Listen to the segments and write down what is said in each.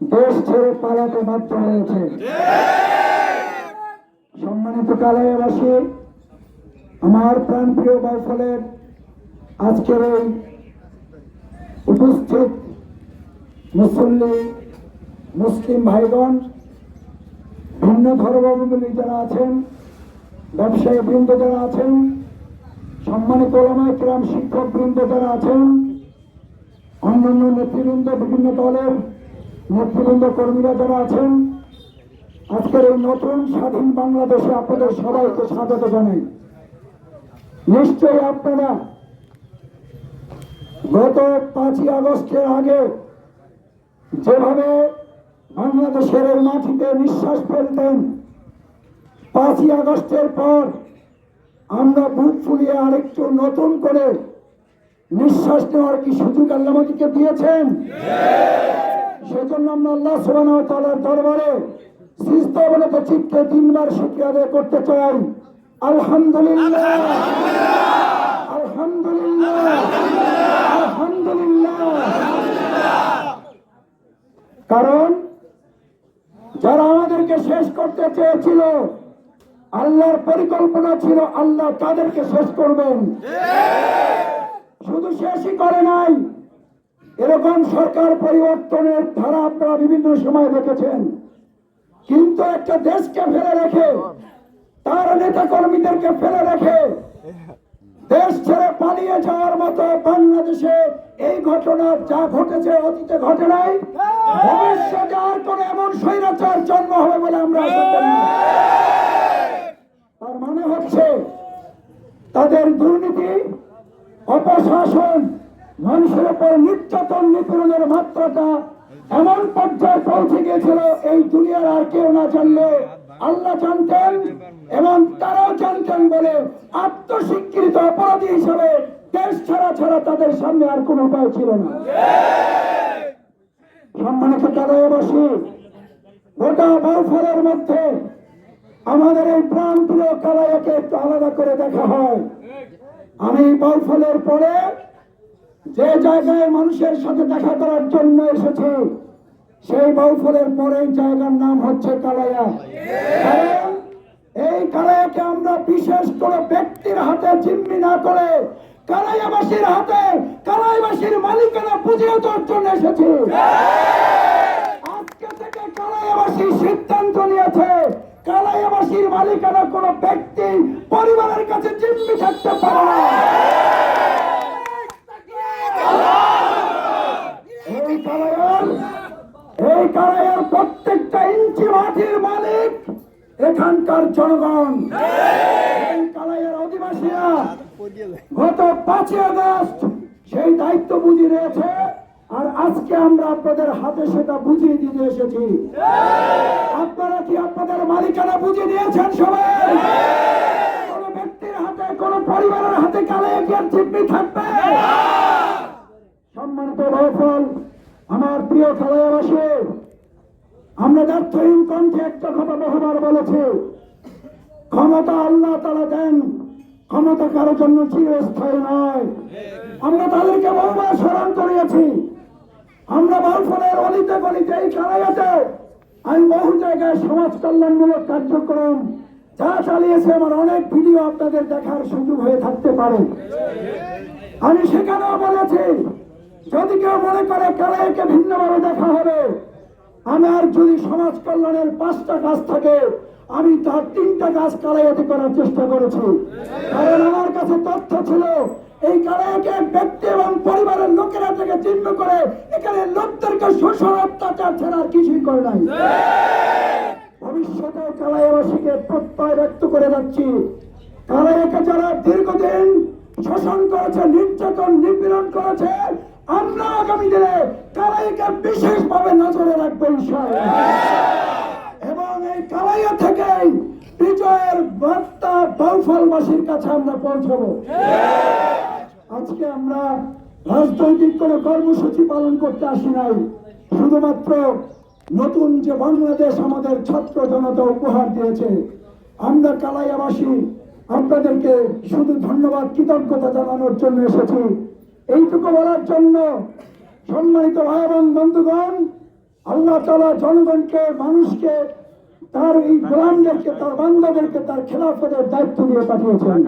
দেশ ছেড়ে পালাতে বাধ্য হয়েছে। সম্মানিত কালাইয়াবাসী, আমার প্রাণপ্রিয় বাউফলের আজকের এই উপস্থিত মুসলিম ভাইগণ, ভিন্ন ধর্মাবলম্বী যারা আছেন, ব্যবসায়ী বৃন্দ যারা আছেন, সম্মানিত ওলামায়ে কেরাম, শিক্ষক বৃন্দ যারা আছেন, অন্যান্য নেতৃবৃন্দ, বিভিন্ন দলের নেতৃবৃন্দ, কর্মীরা যারা আছেন, আজকের এই নতুন স্বাধীন বাংলাদেশে আপনাদের সবাইকে স্বাগত জানাই। নিশ্চয়ই আপনারা গত 5ই আগস্টের আগে যেভাবে বাংলাদেশের এই মাটিতে নিঃশ্বাস ফেলতেন, 5ই আগস্টের পর আমরা বুক ফুলিয়ে আরেকটু নতুন করে নিঃশ্বাস নেওয়ার কি সুযোগ আল্লাহ আমাদেরকে দিয়েছেন? সেজন্য আমরা আল্লাহ সুবহানাহু ওয়া তাআলার দরবারে সিজদা অবনত চিত্তে 3বার শুকরিয়া আদায় করতে চাই। আলহামদুলিল্লাহ, আলহামদুলিল্লাহ, আলহামদুলিল্লাহ। কারণ যারা আমাদেরকে শেষ করতে চেয়েছিল, আল্লাহর পরিকল্পনা ছিল আল্লাহ তাদেরকে শেষ করবেন। শুধু শেষই করে নাই, এরকম সরকার পরিবর্তনের ধারা আপনারা বিভিন্ন সময় দেখেছেন, কিন্তু একটা দেশকে ফেলে রেখে, তার নেতা কর্মীদেরকে ফেলে রেখে দেশ ছেড়ে পালিয়ে যাওয়ার মতো বাংলাদেশে এই ঘটনা যা ঘটেছে অতীতে ঘটে নাই, ভবিষ্যতে আর কোন এমন স্বৈরাচার জন্ম হবে বলে আমরা আশা করি। তার মানে হচ্ছে তাদের দুর্নীতি, অপশাসন, মানুষের উপর নির্যাতন নিপীড়নের মাত্রাটা এমন পর্যায়ে পৌঁছে গিয়েছিল, এই দুনিয়ার আর কেউ না জানলে আল্লাহ জানতেন, এবং তারাও জানতেন বলে আত্মস্বীকৃত অপরাধী হিসেবে দেশ ছাড়া তাদের সামনে আর কোনো উপায় ছিল না। সম্মানিত কালাইয়াবাসী, গোটা বাউফলের মধ্যে আমাদের এই প্রাণপ্রিয় কালাইয়াকে একটু আলাদা করে দেখা হয়। আমি বাউফলের পরে যে জায়গায় মানুষের সাথে দেখা করার জন্য এসেছি, সেই বাউফলের পরেই জায়গার নাম হচ্ছে কালাইয়া। কারণ এই কালাইয়াকে আমরা বিশেষ করে ব্যক্তির হাতে জিম্মি না করে কালাইয়াবাসীর হাতে, কালাইয়াবাসীর মালিকানা বুঝিয়ে দেওয়ার জন্য এসেছি। আজকে থেকে কালাইয়াবাসী সিদ্ধান্ত নিয়েছে, কালাইয়াবাসীর মালিকানা কোন ব্যক্তি পরিবারের কাছে জিম্মি থাকতে পারে না। এই কালাইয়ার প্রত্যেকটা ইঞ্চি মাটির মালিক এখানকার জনগণ, এই কালাইয়ার অধিবাসীরা গত 5ই আগস্ট সেই দায়িত্ব বুঝিয়ে নিয়েছে, আর আজকে আমরা আপনাদের হাতে সেটা বুঝিয়ে দিতে এসেছি। আপনারা কি আপনাদের মালিকানা বুঝিয়ে দিয়েছেন? সবাই কোন ব্যক্তির হাতে, কোন পরিবারের হাতে কালাইয়া কি আর জিম্মি থাকবে? সম্মানিত বাউফল, আমার প্রিয় কালাইয়াবাসী, আমরা ব্যর্থহীন কণ্ঠে একটা কথা বহুবার বলেছি, ক্ষমতা আল্লাহ তাআলা দেন, ক্ষমতা কারোর জন্য চিরস্থায়ী নয়। আমরা তাদেরকে বহুবার স্মরণ করিয়েছি। আমরা বাউফলের অলিতে গলিতে, এই কালাইয়াতে আমি বহু জায়গায় সমাজ কল্যাণমূলক কার্যক্রম যা চালিয়েছে, আমার অনেক ভিডিও আপনাদের দেখার সুযোগ হয়ে থাকতে পারে। আমি সেখানেও বলেছি, যদি কেউ মনে করে কালাইয়াকে ভিন্নভাবে দেখা হবে, আমার যদি সমাজ কল্যাণের 5টা কাজ থাকে, আমি তার 3টা কাজ কালাইয়াতে করার চেষ্টা করেছি। কারণ আমার কাছে তথ্য ছিল, এই কালাইয়াকে ব্যক্তি এবং পরিবারের লোকেরা থেকে চিহ্ন করে এখানে লোকদেরকে শোষণ, অত্যাচার ছাড়া আর কিছুই করে নাই। ভবিষ্যতে কালাইয়াবাসীকে প্রত্যয় ব্যক্ত করে যাচ্ছি, কালাইয়াকে যারা দীর্ঘদিন শোষণ করেছে, নির্যাতন নিপীড়ন করেছে, আমরা আগামী দিনে কালাইয়াকে বিশেষভাবে নজরে রাখবো ইনশাআল্লাহ। এবং এই কালাইয়া থেকেই বিজয়ের বার্তা বাউফলবাসীর কাছে আমরা পৌঁছাবো। আজকে আমরা রাজনৈতিক কোনো কর্মসূচি পালন করতে আসি নাই, শুধুমাত্র নতুন যে বাংলাদেশ আমাদের ছাত্র জনতা উপহার দিয়েছে, আমরা কালাইয়াবাসী আপনাদেরকে শুধু ধন্যবাদ, কৃতজ্ঞতা জানানোর জন্য এসেছি। এইটুকু বলার জন্য, সম্মানিত ভাই এবং বন্ধুগণ, আল্লাহ তাআলা জনগণকে, মানুষকে, তার এই গোলামদেরকে, তার বান্দাদেরকে তার খেলাফতের দায়িত্ব দিয়ে পাঠিয়েছেন।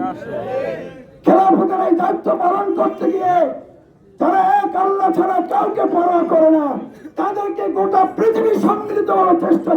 খেলাফতের এই দায়িত্ব পালন করতে গিয়ে তারা এক আল্লাহ ছাড়া কাউকে পরোয়া করে না, তাদেরকে গোটা পৃথিবী সম্মিলিত চেষ্টা